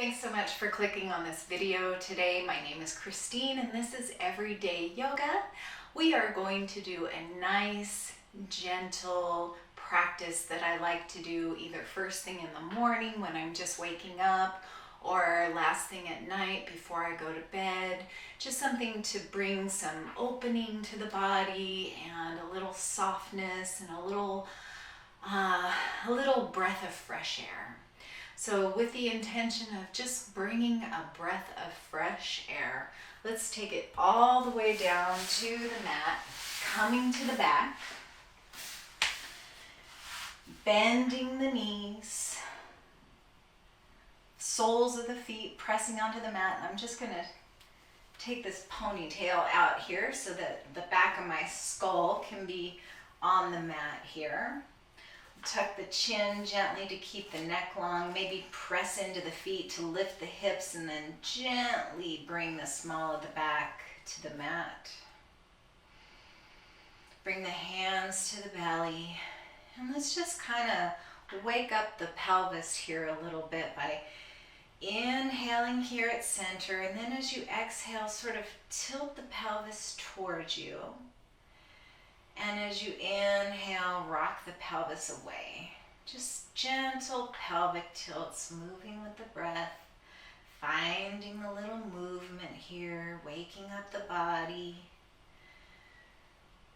Thanks so much for clicking on this video today. My name is Christine and this is Everyday Yoga. We are going to do a nice, gentle practice that I like to do either first thing in the morning when I'm just waking up or last thing at night before I go to bed. Just something to bring some opening to the body and a little softness and a little breath of fresh air. So with the intention of just bringing a breath of fresh air, let's take it all the way down to the mat, coming to the back, bending the knees, soles of the feet pressing onto the mat. And I'm just going to take this ponytail out here so that the back of my skull can be on the mat here. Tuck the chin gently to keep the neck long. Maybe press into the feet to lift the hips and then gently bring the small of the back to the mat. Bring the hands to the belly. And let's just kind of wake up the pelvis here a little bit by inhaling here at center. And then as you exhale, sort of tilt the pelvis towards you. And as you inhale, rock the pelvis away. Just gentle pelvic tilts, moving with the breath, finding a little movement here, waking up the body.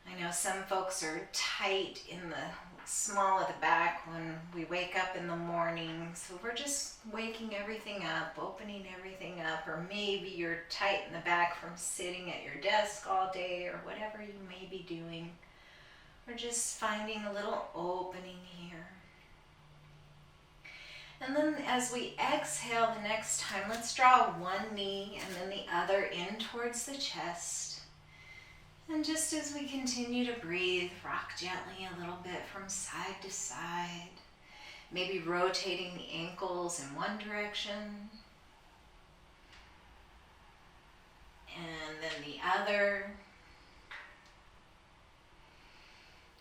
I know some folks are tight in the small of the back when we wake up in the morning. So we're just waking everything up, opening everything up, or maybe you're tight in the back from sitting at your desk all day or whatever you may be doing. We're just finding a little opening here. And then as we exhale the next time, let's draw one knee and then the other in towards the chest. And just as we continue to breathe, rock gently a little bit from side to side. Maybe rotating the ankles in one direction. And then the other.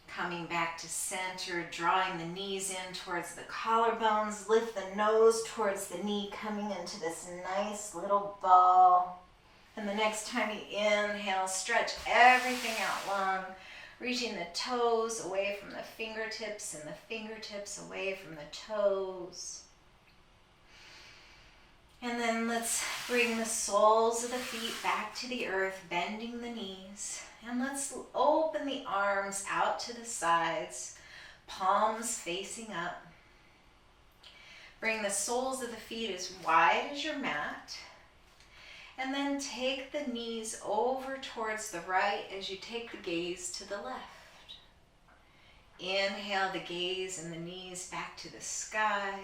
Coming back to center, drawing the knees in towards the collarbones, lift the nose towards the knee, coming into this nice little ball. And the next time you inhale, stretch everything out long, reaching the toes away from the fingertips and the fingertips away from the toes. And then let's bring the soles of the feet back to the earth, bending the knees. And let's open the arms out to the sides, palms facing up. Bring the soles of the feet as wide as your mat. And then take the knees over towards the right as you take the gaze to the left. Inhale the gaze and the knees back to the sky.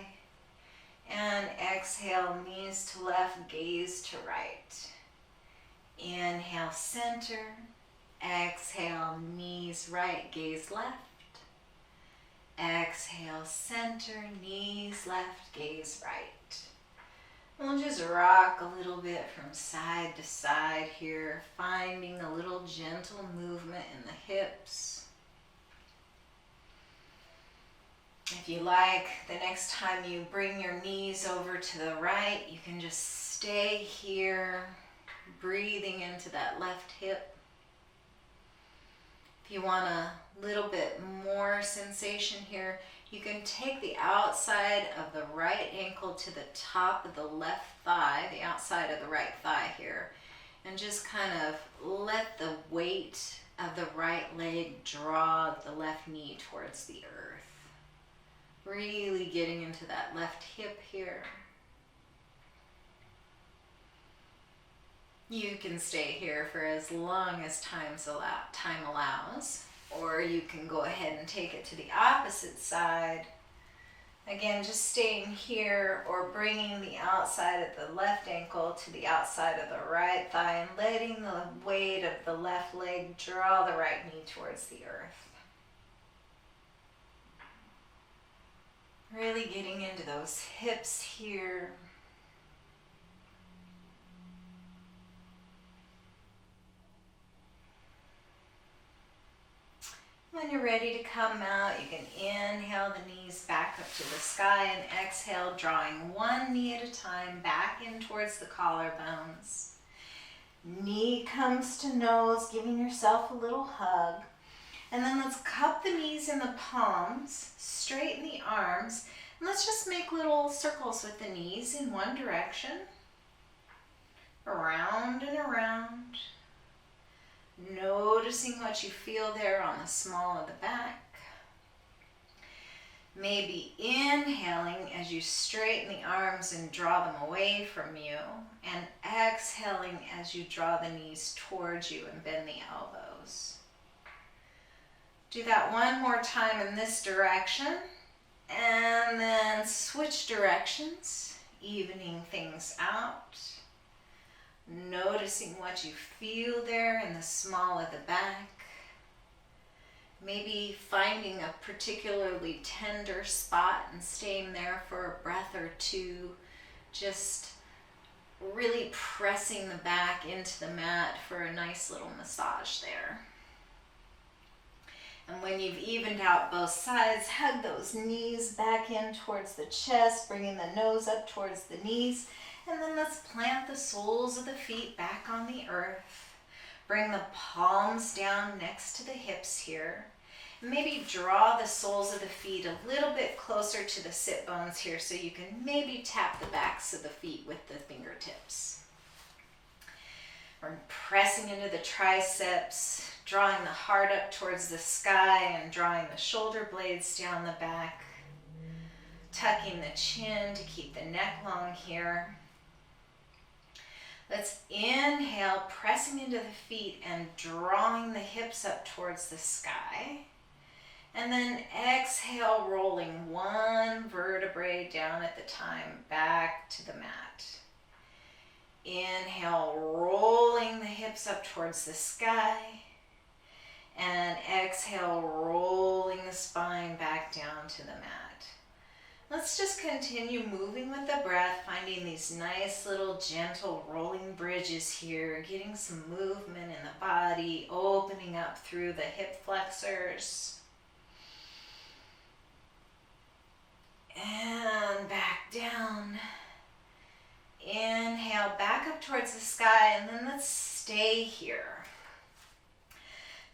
And exhale, knees to left, gaze to right. Inhale, center. Exhale, knees right, gaze left. Exhale, center, knees left, gaze right. We'll just rock a little bit from side to side here, finding a little gentle movement in the hips. If you like, the next time you bring your knees over to the right, you can just stay here, breathing into that left hip. If you want a little bit more sensation here, you can take the outside of the right ankle to the top of the left thigh, the outside of the right thigh here, and just kind of let the weight of the right leg draw the left knee towards the earth. Really getting into that left hip here. You can stay here for as long as time allows, or you can go ahead and take it to the opposite side. Again, just staying here or bringing the outside of the left ankle to the outside of the right thigh and letting the weight of the left leg draw the right knee towards the earth. Really getting into those hips here. When you're ready to come out, you can inhale the knees back up to the sky and exhale, drawing one knee at a time back in towards the collarbones. Knee comes to nose, giving yourself a little hug. And then let's cup the knees in the palms, straighten the arms, and let's just make little circles with the knees in one direction. Around and around. Noticing what you feel there on the small of the back. Maybe inhaling as you straighten the arms and draw them away from you, and exhaling as you draw the knees towards you and bend the elbows. Do that one more time in this direction, and then switch directions, evening things out. Noticing what you feel there in the small of the back. Maybe finding a particularly tender spot and staying there for a breath or two. Just really pressing the back into the mat for a nice little massage there. And when you've evened out both sides, hug those knees back in towards the chest, bringing the nose up towards the knees. And then let's plant the soles of the feet back on the earth. Bring the palms down next to the hips here. Maybe draw the soles of the feet a little bit closer to the sit bones here so you can maybe tap the backs of the feet with the fingertips. We're pressing into the triceps, drawing the heart up towards the sky and drawing the shoulder blades down the back. Tucking the chin to keep the neck long here. Let's inhale, pressing into the feet and drawing the hips up towards the sky. And then exhale, rolling one vertebrae down at the time, back to the mat. Inhale, rolling the hips up towards the sky. And exhale, rolling the spine back down to the mat. Let's just continue moving with the breath, finding these nice little gentle rolling bridges here, getting some movement in the body, opening up through the hip flexors. And back down. Inhale, back up towards the sky, and then let's stay here.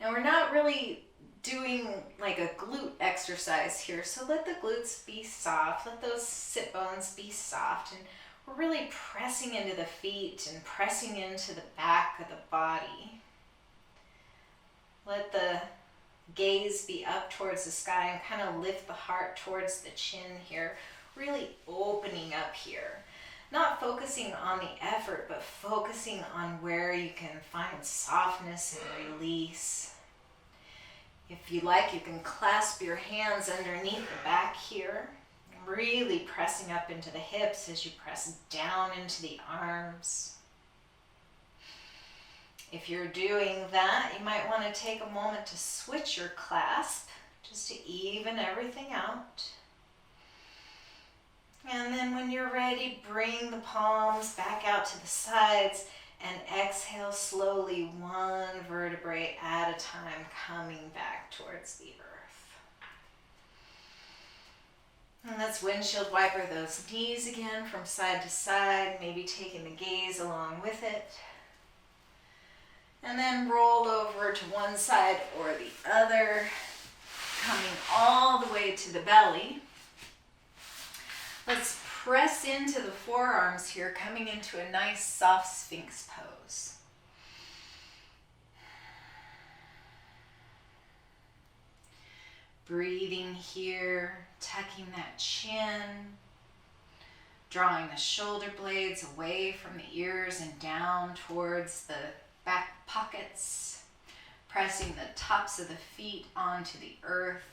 Now we're not really doing like a glute exercise here, so let the glutes be soft, let those sit bones be soft, and we're really pressing into the feet and pressing into the back of the body. Let the gaze be up towards the sky and kind of lift the heart towards the chin here, really opening up here. Not focusing on the effort, but focusing on where you can find softness and release. If you like, you can clasp your hands underneath the back here, really pressing up into the hips as you press down into the arms. If you're doing that, you might want to take a moment to switch your clasp, just to even everything out. And then when you're ready, bring the palms back out to the sides and exhale slowly, one vertebrae at a time, coming back towards the earth. And let's windshield wiper those knees again from side to side, maybe taking the gaze along with it. And then roll over to one side or the other, coming all the way to the belly. Let's press into the forearms here, coming into a nice soft Sphinx pose. Breathing here, tucking that chin, drawing the shoulder blades away from the ears and down towards the back pockets, pressing the tops of the feet onto the earth.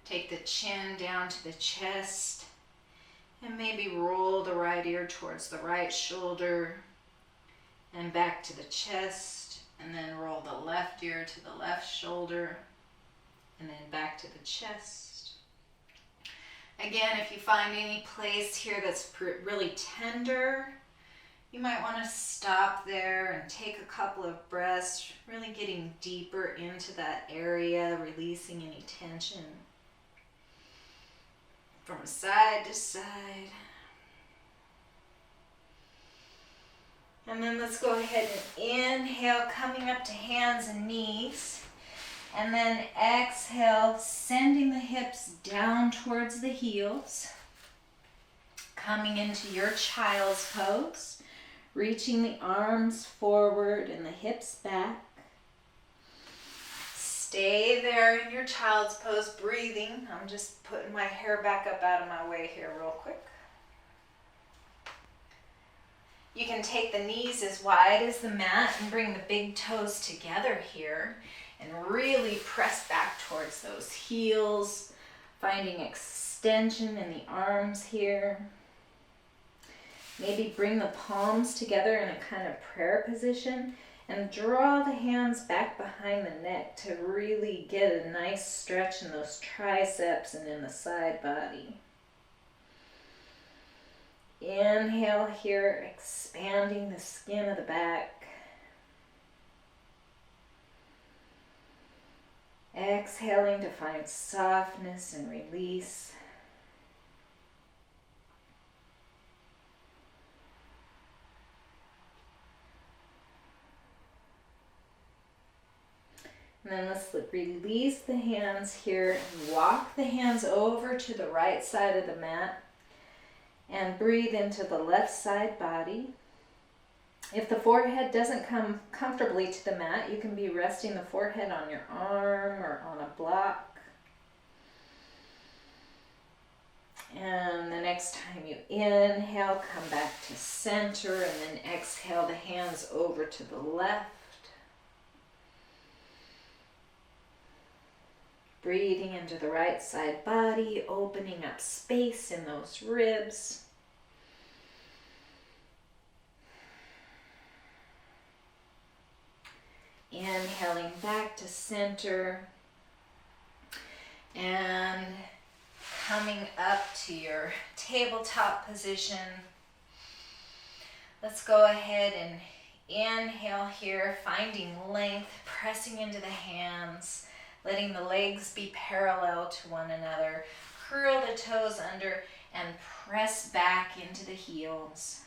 Take the chin down to the chest and maybe roll the right ear towards the right shoulder and back to the chest, and then roll the left ear to the left shoulder and then back to the chest. Again, if you find any place here that's really tender, You might want to stop there and take a couple of breaths, really getting deeper into that area, releasing any tension from side to side. And then let's go ahead and inhale, coming up to hands and knees. And then exhale, sending the hips down towards the heels. Coming into your child's pose. Reaching the arms forward and the hips back. Stay there in your child's pose, breathing. I'm just putting my hair back up out of my way here real quick. You can take the knees as wide as the mat and bring the big toes together here and really press back towards those heels, finding extension in the arms here. Maybe bring the palms together in a kind of prayer position and draw the hands back behind the neck to really get a nice stretch in those triceps and in the side body. Inhale here, expanding the skin of the back. Exhaling to find softness and release. And then let's release the hands here. Walk the hands over to the right side of the mat and breathe into the left side body. If the forehead doesn't come comfortably to the mat, you can be resting the forehead on your arm or on a block. And the next time you inhale, come back to center and then exhale the hands over to the left. Breathing into the right side body, opening up space in those ribs. Inhaling back to center and coming up to your tabletop position. Let's go ahead and inhale here, finding length, pressing into the hands. Letting the legs be parallel to one another. Curl the toes under and press back into the heels.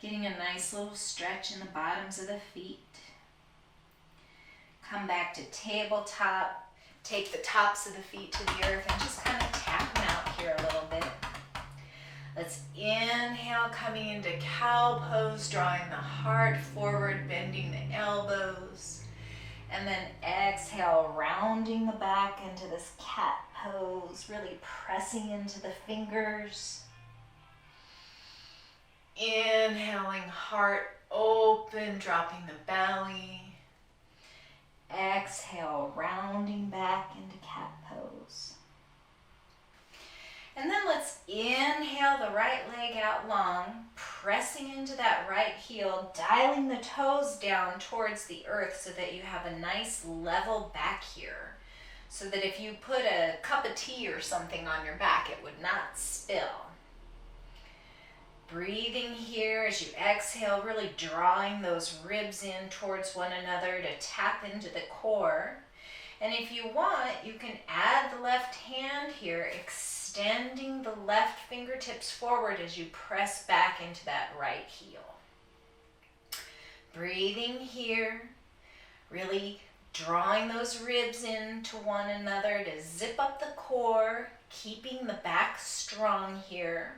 Getting a nice little stretch in the bottoms of the feet. Come back to tabletop. Take the tops of the feet to the earth and just kind of tap them out here a little bit. Let's inhale, coming into cow pose, drawing the heart forward, bending the elbows. And then exhale, rounding the back into this cat pose, really pressing into the fingers. Inhaling, heart open, dropping the belly. Exhale, rounding back into cat pose. And then let's inhale the right leg out long, pressing into that right heel, dialing the toes down towards the earth so that you have a nice level back here. So that if you put a cup of tea or something on your back, it would not spill. Breathing here as you exhale, really drawing those ribs in towards one another to tap into the core. And if you want, you can add the left hand here, extending the left fingertips forward as you press back into that right heel. Breathing here, really drawing those ribs into one another to zip up the core, keeping the back strong here.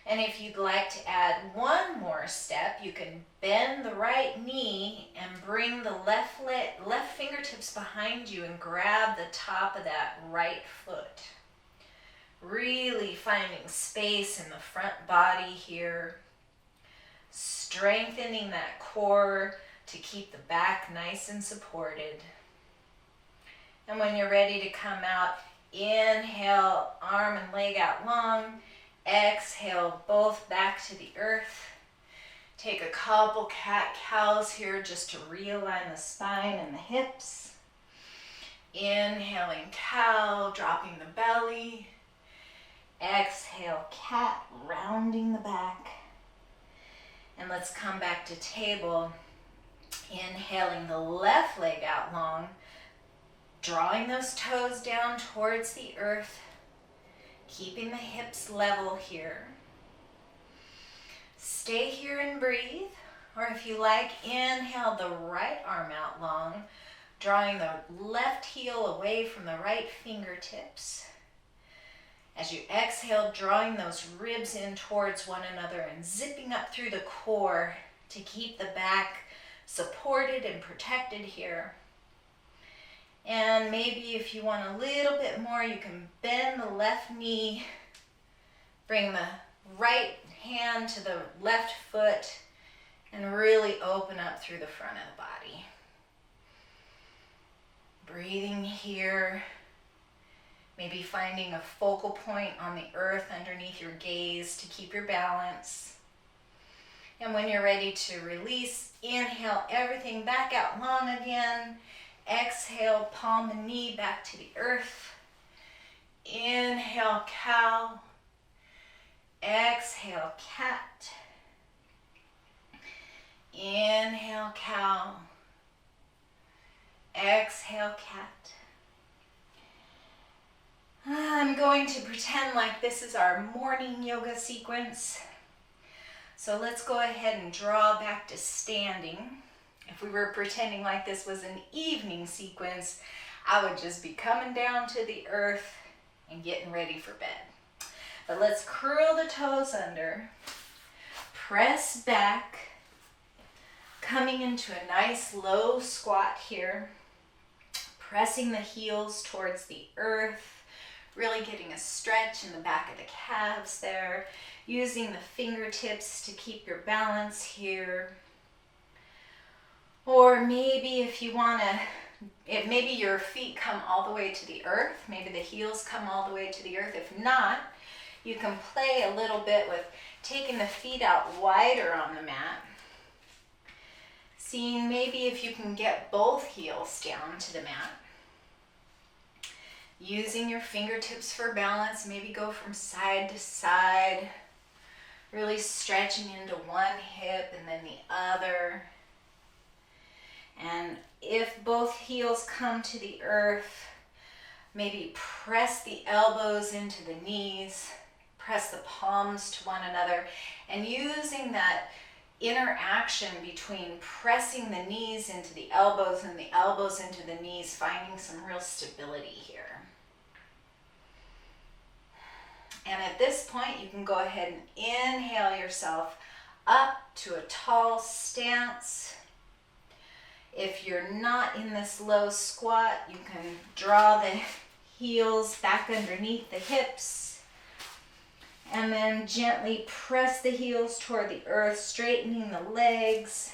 And if you'd like to add one more step, you can bend the right knee and bring the left fingertips behind you and grab the top of that right foot. Really finding space in the front body here. Strengthening that core to keep the back nice and supported. And when you're ready to come out, inhale, arm and leg out long. Exhale, both back to the earth. Take a couple cat-cows here just to realign the spine and the hips. Inhaling cow, dropping the belly. Exhale, cat, rounding the back. And let's come back to table. Inhaling the left leg out long, drawing those toes down towards the earth, keeping the hips level here. Stay here and breathe, or if you like, inhale the right arm out long, drawing the left heel away from the right fingertips. As you exhale, drawing those ribs in towards one another and zipping up through the core to keep the back supported and protected here. And maybe if you want a little bit more, you can bend the left knee, bring the right hand to the left foot, and really open up through the front of the body. Breathing here, maybe finding a focal point on the earth underneath your gaze to keep your balance. And when you're ready to release, inhale everything back out long again. Exhale, palm and knee back to the earth. Inhale, cow. Exhale, cat. Inhale, cow. Exhale, cat. I'm going to pretend like this is our morning yoga sequence. So let's go ahead and draw back to standing. If we were pretending like this was an evening sequence, I would just be coming down to the earth and getting ready for bed. But let's curl the toes under, press back, coming into a nice low squat here, pressing the heels towards the earth, really getting a stretch in the back of the calves there, using the fingertips to keep your balance here. Or maybe if you want to, maybe your feet come all the way to the earth, maybe the heels come all the way to the earth. If not, you can play a little bit with taking the feet out wider on the mat. Seeing maybe if you can get both heels down to the mat. Using your fingertips for balance, maybe go from side to side, really stretching into one hip and then the other. And if both heels come to the earth, maybe press the elbows into the knees, press the palms to one another, and using that interaction between pressing the knees into the elbows and the elbows into the knees, finding some real stability here. And at this point, you can go ahead and inhale yourself up to a tall stance. If you're not in this low squat, you can draw the heels back underneath the hips and then gently press the heels toward the earth, straightening the legs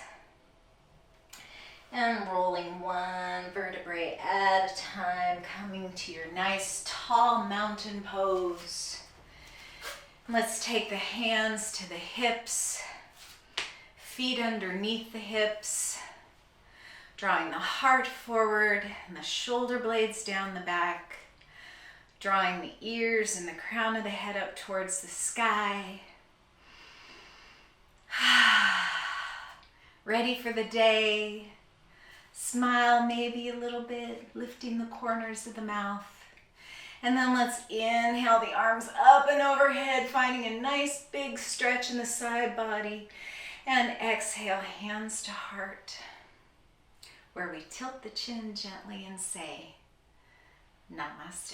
and rolling one vertebrae at a time, coming to your nice tall mountain pose. Let's take the hands to the hips, feet underneath the hips, drawing the heart forward and the shoulder blades down the back, drawing the ears and the crown of the head up towards the sky. Ready for the day. Smile maybe a little bit, lifting the corners of the mouth. And then let's inhale the arms up and overhead, finding a nice big stretch in the side body. And exhale, hands to heart, where we tilt the chin gently and say, Namaste.